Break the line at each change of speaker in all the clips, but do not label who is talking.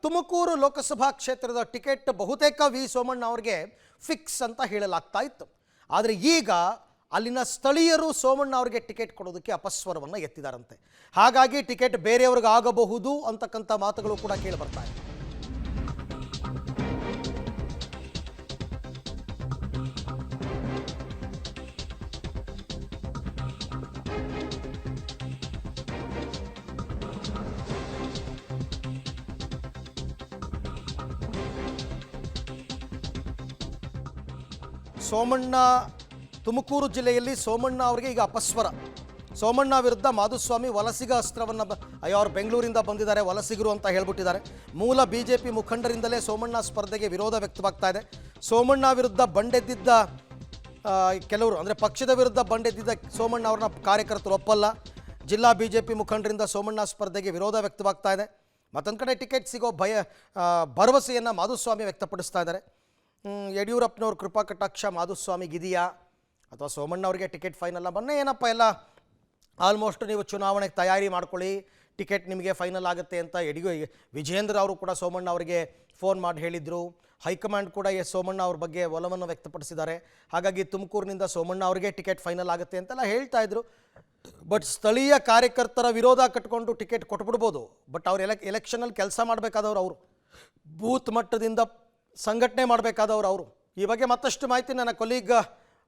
ತುಮಕೂರು ಲೋಕಸಭಾ ಕ್ಷೇತ್ರದ ಟಿಕೆಟ್ ಬಹುತೇಕ ವಿ ಸೋಮಣ್ಣ ಅವರಿಗೆ ಫಿಕ್ಸ್ ಅಂತ ಹೇಳಲಾಗ್ತಾ ಇತ್ತು. ಆದರೆ ಈಗ ಅಲ್ಲಿನ ಸ್ಥಳೀಯರು ಸೋಮಣ್ಣ ಅವರಿಗೆ ಟಿಕೆಟ್ ಕೊಡೋದಕ್ಕೆ ಅಪಸ್ವರವನ್ನು ಎತ್ತಿದಾರಂತೆ. ಹಾಗಾಗಿ ಟಿಕೆಟ್ ಬೇರೆಯವ್ರಿಗೆ ಆಗಬಹುದು ಅಂತಕ್ಕಂಥ ಮಾತುಗಳು ಕೂಡ ಕೇಳಿ ಬರ್ತಾ ಇದೆ. ಸೋಮಣ್ಣ ತುಮಕೂರು ಜಿಲ್ಲೆಯಲ್ಲಿ ಸೋಮಣ್ಣ ಅವರಿಗೆ ಈಗ ಅಪಸ್ವರ. ಸೋಮಣ್ಣ ವಿರುದ್ಧ ಮಾಧುಸ್ವಾಮಿ ವಲಸಿಗ ಅಸ್ತ್ರವನ್ನು ಅವರು ಬೆಂಗಳೂರಿಂದ ಬಂದಿದ್ದಾರೆ, ವಲಸಿಗರು ಅಂತ ಹೇಳ್ಬಿಟ್ಟಿದ್ದಾರೆ. ಮೂಲ ಬಿಜೆಪಿ ಮುಖಂಡರಿಂದಲೇ ಸೋಮಣ್ಣ ಸ್ಪರ್ಧೆಗೆ ವಿರೋಧ ವ್ಯಕ್ತವಾಗ್ತಾ ಇದೆ. ಸೋಮಣ್ಣ ವಿರುದ್ಧ ಬಂಡೆದ್ದಿದ್ದ ಕೆಲವರು ಅಂದರೆ ಪಕ್ಷದ ವಿರುದ್ಧ ಬಂಡೆದ್ದಿದ್ದ ಸೋಮಣ್ಣ ಅವ್ರನ್ನ ಕಾರ್ಯಕರ್ತರು ಒಪ್ಪಲ್ಲ. ಜಿಲ್ಲಾ ಬಿಜೆಪಿ ಮುಖಂಡರಿಂದ ಸೋಮಣ್ಣ ಸ್ಪರ್ಧೆಗೆ ವಿರೋಧ ವ್ಯಕ್ತವಾಗ್ತಾ ಇದೆ. ಮತ್ತೊಂದು ಕಡೆ ಟಿಕೆಟ್ ಸಿಗೋ ಭರವಸೆಯನ್ನು ಮಾಧುಸ್ವಾಮಿ ವ್ಯಕ್ತಪಡಿಸ್ತಾ ಇದ್ದಾರೆ. ಯಡಿಯೂರಪ್ಪನವ್ರ ಕೃಪಾ ಕಟಾಕ್ಷ ಮಾಧುಸ್ವಾಮಿಗಿದೆಯಾ ಅಥವಾ ಸೋಮಣ್ಣ ಅವರಿಗೆ ಟಿಕೆಟ್ ಫೈನಲ್ಲ? ಮೊನ್ನೆ ಏನಪ್ಪ ಎಲ್ಲ ಆಲ್ಮೋಸ್ಟ್ ನೀವು ಚುನಾವಣೆಗೆ ತಯಾರಿ ಮಾಡ್ಕೊಳ್ಳಿ, ಟಿಕೆಟ್ ನಿಮಗೆ ಫೈನಲ್ ಆಗುತ್ತೆ ಅಂತ ವಿಜೇಂದ್ರ ಅವರು ಕೂಡ ಸೋಮಣ್ಣ ಅವರಿಗೆ ಫೋನ್ ಮಾಡಿ ಹೇಳಿದರು. ಹೈಕಮಾಂಡ್ ಕೂಡ ಸೋಮಣ್ಣ ಅವ್ರ ಬಗ್ಗೆ ಒಲವನ್ನು ವ್ಯಕ್ತಪಡಿಸಿದ್ದಾರೆ. ಹಾಗಾಗಿ ತುಮಕೂರಿನಿಂದ ಸೋಮಣ್ಣ ಅವರಿಗೆ ಟಿಕೆಟ್ ಫೈನಲ್ ಆಗುತ್ತೆ ಅಂತೆಲ್ಲ ಹೇಳ್ತಾ ಇದ್ರು. ಬಟ್ ಸ್ಥಳೀಯ ಕಾರ್ಯಕರ್ತರ ವಿರೋಧ ಕಟ್ಕೊಂಡು ಟಿಕೆಟ್ ಕೊಟ್ಬಿಡ್ಬೋದು. ಬಟ್ ಅವ್ರು ಎಲೆಕ್ಷನಲ್ಲಿ ಕೆಲಸ ಮಾಡಬೇಕಾದವ್ರು, ಅವರು ಬೂತ್ ಮಟ್ಟದಿಂದ ಸಂಘಟನೆ ಮಾಡಬೇಕಾದವರು ಅವರು. ಈ ಬಗ್ಗೆ ಮತ್ತಷ್ಟು ಮಾಹಿತಿ ನನ್ನ ಕೊಲೀಗ್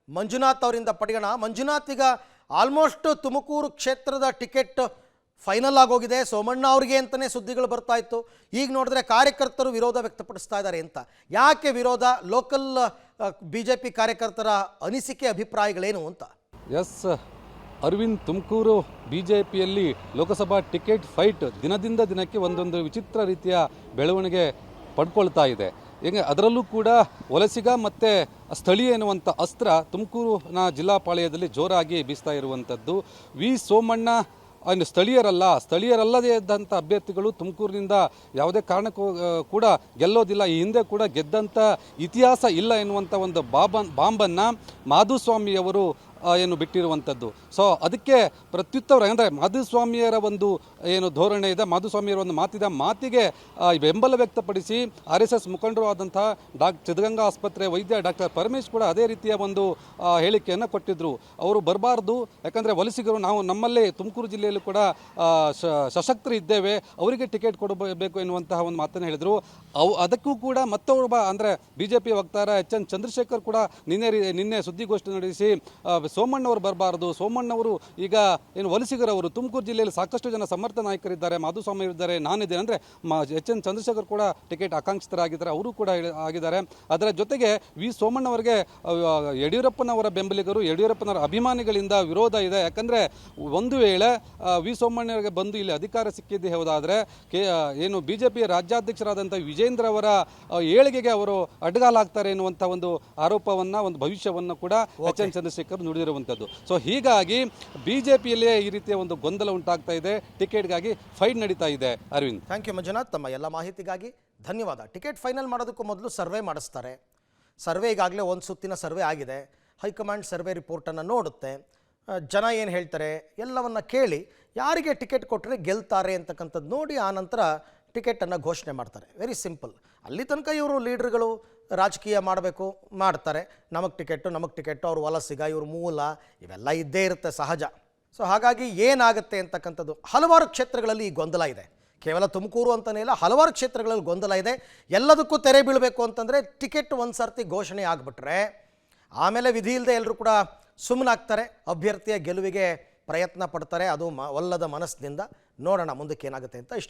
ಮಂಜುನಾಥ್ ಅವರಿಂದ ಪಡೆಯೋಣ. ಮಂಜುನಾಥ್, ಈಗ ಆಲ್ಮೋಸ್ಟ್ ತುಮಕೂರು ಕ್ಷೇತ್ರದ ಟಿಕೆಟ್ ಫೈನಲ್ ಆಗೋಗಿದೆ, ಸೋಮಣ್ಣ ಅವ್ರಿಗೆ ಅಂತಲೇ ಸುದ್ದಿಗಳು ಬರ್ತಾ ಇತ್ತು. ಈಗ ನೋಡಿದ್ರೆ ಕಾರ್ಯಕರ್ತರು ವಿರೋಧ ವ್ಯಕ್ತಪಡಿಸ್ತಾ ಇದ್ದಾರೆ ಅಂತ. ಯಾಕೆ ವಿರೋಧ? ಲೋಕಲ್ ಬಿಜೆಪಿ ಕಾರ್ಯಕರ್ತರ ಅನಿಸಿಕೆ ಅಭಿಪ್ರಾಯಗಳೇನು ಅಂತ?
ಎಸ್ ಅರವಿಂದ್, ತುಮಕೂರು ಬಿಜೆಪಿಯಲ್ಲಿ ಲೋಕಸಭಾ ಟಿಕೆಟ್ ಫೈಟ್ ದಿನದಿಂದ ದಿನಕ್ಕೆ ಒಂದೊಂದು ವಿಚಿತ್ರ ರೀತಿಯ ಬೆಳವಣಿಗೆ ಪಡ್ಕೊಳ್ತಾ ಇದೆ. ಹೇಗೆ ಅದರಲ್ಲೂ ಕೂಡ ವಲಸಿಗ ಮತ್ತು ಸ್ಥಳೀಯ ಎನ್ನುವಂಥ ಅಸ್ತ್ರ ತುಮಕೂರಿನ ಜಿಲ್ಲಾ ಪಾಳ್ಯದಲ್ಲಿ ಜೋರಾಗಿ ಬೀಸ್ತಾ ಇರುವಂಥದ್ದು. ವಿ ಸೋಮಣ್ಣ ಇನ್ನು ಸ್ಥಳೀಯರಲ್ಲದೇ ಇದ್ದಂಥ ಅಭ್ಯರ್ಥಿಗಳು ತುಮಕೂರಿನಿಂದ ಯಾವುದೇ ಕಾರಣಕ್ಕೂ ಕೂಡ ಗೆಲ್ಲೋದಿಲ್ಲ. ಈ ಹಿಂದೆ ಕೂಡ ಗೆದ್ದಂಥ ಇತಿಹಾಸ ಇಲ್ಲ ಎನ್ನುವಂಥ ಒಂದು ಬಾಂಬನ್ನು ಮಾಧುಸ್ವಾಮಿಯವರು ಏನು ಬಿಟ್ಟಿರುವಂಥದ್ದು. ಸೊ ಅದಕ್ಕೆ ಪ್ರತ್ಯುತ್ತರ ಅಂದರೆ ಮಾಧುಸ್ವಾಮಿಯರ ಒಂದು ಏನು ಧೋರಣೆ ಇದೆ, ಮಾಧುಸ್ವಾಮಿಯರ ಒಂದು ಮಾತಿಗೆ ಬೆಂಬಲ ವ್ಯಕ್ತಪಡಿಸಿ RSS ಮುಖಂಡರು ಆದಂಥ ಸಿದ್ಧಗಂಗಾ ಆಸ್ಪತ್ರೆ ವೈದ್ಯ ಡಾಕ್ಟರ್ ಪರಮೇಶ್ ಕೂಡ ಅದೇ ರೀತಿಯ ಒಂದು ಹೇಳಿಕೆಯನ್ನು ಕೊಟ್ಟಿದ್ದರು. ಅವರು ಬರಬಾರ್ದು, ಯಾಕಂದರೆ ವಲಸಿಗರು ನಾವು ನಮ್ಮಲ್ಲಿ ತುಮಕೂರು ಜಿಲ್ಲೆಯಲ್ಲೂ ಕೂಡ ಸಶಕ್ತರು ಇದ್ದೇವೆ, ಅವರಿಗೆ ಟಿಕೆಟ್ ಕೊಡಬೇಕು ಎನ್ನುವಂತಹ ಒಂದು ಮಾತನ್ನು ಹೇಳಿದರು. ಅದಕ್ಕೂ ಕೂಡ ಮತ್ತೊಬ್ಬ ಅಂದರೆ BJP ವಕ್ತಾರ HN ಚಂದ್ರಶೇಖರ್ ಕೂಡ ನಿನ್ನೆ ಸುದ್ದಿಗೋಷ್ಠಿ ನಡೆಸಿ ಸೋಮಣ್ಣವರು ಬರಬಾರದು, ಸೋಮಣ್ಣವರು ಈಗ ಏನು ವಲಸಿಗರವರು, ತುಮಕೂರು ಜಿಲ್ಲೆಯಲ್ಲಿ ಸಾಕಷ್ಟು ಜನ ಸಮರ್ಥ ನಾಯಕರಿದ್ದಾರೆ, ಮಾಧುಸ್ವಾಮಿ ಇದ್ದಾರೆ, ನಾನಿದ್ದೇನೆ ಅಂದರೆ HN ಚಂದ್ರಶೇಖರ್ ಕೂಡ ಟಿಕೆಟ್ ಆಕಾಂಕ್ಷಿತರಾಗಿದ್ದಾರೆ, ಅವರು ಕೂಡ ಆಗಿದ್ದಾರೆ. ಅದರ ಜೊತೆಗೆ ವಿ ಸೋಮಣ್ಣವರಿಗೆ ಯಡಿಯೂರಪ್ಪನವರ ಬೆಂಬಲಿಗರು, ಯಡಿಯೂರಪ್ಪನವರ ಅಭಿಮಾನಿಗಳಿಂದ ವಿರೋಧ ಇದೆ. ಯಾಕಂದರೆ ಒಂದು ವೇಳೆ ವಿ ಸೋಮಣ್ಣವರಿಗೆ ಬಂದು ಇಲ್ಲಿ ಅಧಿಕಾರ ಸಿಕ್ಕಿದ್ದೇ ಹೋದಾದರೆ ಏನು BJP ರಾಜ್ಯಾಧ್ಯಕ್ಷರಾದಂಥ ವಿಜೇಂದ್ರ ಅವರ ಏಳಿಗೆಗೆ ಅವರು ಅಡ್ಡಗಾಲಾಗ್ತಾರೆ ಎನ್ನುವಂಥ ಒಂದು ಆರೋಪವನ್ನು, ಒಂದು ಭವಿಷ್ಯವನ್ನು ಕೂಡ HN ಚಂದ್ರಶೇಖರ್ ನುಡಿದಿರುವಂಥದ್ದು. ಸೊ ಹೀಗಾಗಿ BJPಯಲ್ಲೇ ಈ ರೀತಿಯ ಒಂದು ಗೊಂದಲ ಉಂಟಾಗ್ತಾ ಇದೆ, ಟಿಕೆಟ್ಗಾಗಿ ಫೈಟ್ ನಡೀತಾ ಇದೆ. ಅರವಿಂದ್,
ಥ್ಯಾಂಕ್ ಯು ಮಂಜುನಾಥ್, ತಮ್ಮ ಎಲ್ಲ ಮಾಹಿತಿಗಾಗಿ ಧನ್ಯವಾದ. ಟಿಕೆಟ್ ಫೈನಲ್ ಮಾಡೋದಕ್ಕೂ ಮೊದಲು ಸರ್ವೆ ಮಾಡಿಸ್ತಾರೆ. ಸರ್ವೆ ಈಗಾಗಲೇ ಒಂದು ಸುತ್ತಿನ ಸರ್ವೆ ಆಗಿದೆ. ಹೈಕಮಾಂಡ್ ಸರ್ವೆ ರಿಪೋರ್ಟನ್ನು ನೋಡುತ್ತೆ, ಜನ ಏನು ಹೇಳ್ತಾರೆ ಎಲ್ಲವನ್ನು ಕೇಳಿ ಯಾರಿಗೆ ಟಿಕೆಟ್ ಕೊಟ್ಟರೆ ಗೆಲ್ತಾರೆ ಅಂತಕ್ಕಂಥದ್ದು ನೋಡಿ ಆನಂತರ ಟಿಕೆಟನ್ನು ಘೋಷಣೆ ಮಾಡ್ತಾರೆ. Very simple. ಅಲ್ಲಿ ತನಕ ಇವರು ಲೀಡ್ರ್ಗಳು ರಾಜಕೀಯ ಮಾಡಬೇಕು, ಮಾಡ್ತಾರೆ. ನಮಗೆ ಟಿಕೆಟ್ಟು, ಅವ್ರು ವಲಸಿಗ, ಇವ್ರ ಮೂಲ, ಇವೆಲ್ಲ ಇದ್ದೇ ಇರುತ್ತೆ, ಸಹಜ. ಸೊ ಹಾಗಾಗಿ ಏನಾಗುತ್ತೆ ಅಂತಕ್ಕಂಥದ್ದು ಹಲವಾರು ಕ್ಷೇತ್ರಗಳಲ್ಲಿ ಈ ಗೊಂದಲ ಇದೆ. ಕೇವಲ ತುಮಕೂರು ಅಂತಲೇ ಇಲ್ಲ, ಹಲವಾರು ಕ್ಷೇತ್ರಗಳಲ್ಲಿ ಗೊಂದಲ ಇದೆ. ಎಲ್ಲದಕ್ಕೂ ತೆರೆ ಬೀಳಬೇಕು ಅಂತಂದರೆ ಟಿಕೆಟ್ ಒಂದು ಸರ್ತಿ ಘೋಷಣೆ ಆಗಿಬಿಟ್ರೆ ಆಮೇಲೆ ವಿಧಿ ಇಲ್ಲದೆ ಎಲ್ಲರೂ ಕೂಡ ಸುಮ್ಮನಾಗ್ತಾರೆ, ಅಭ್ಯರ್ಥಿಯ ಗೆಲುವಿಗೆ ಪ್ರಯತ್ನ ಪಡ್ತಾರೆ. ಅದು ಒಲ್ಲದ ಮನಸ್ಸಿನಿಂದ. ನೋಡೋಣ ಮುಂದಕ್ಕೆ ಏನಾಗುತ್ತೆ ಅಂತ.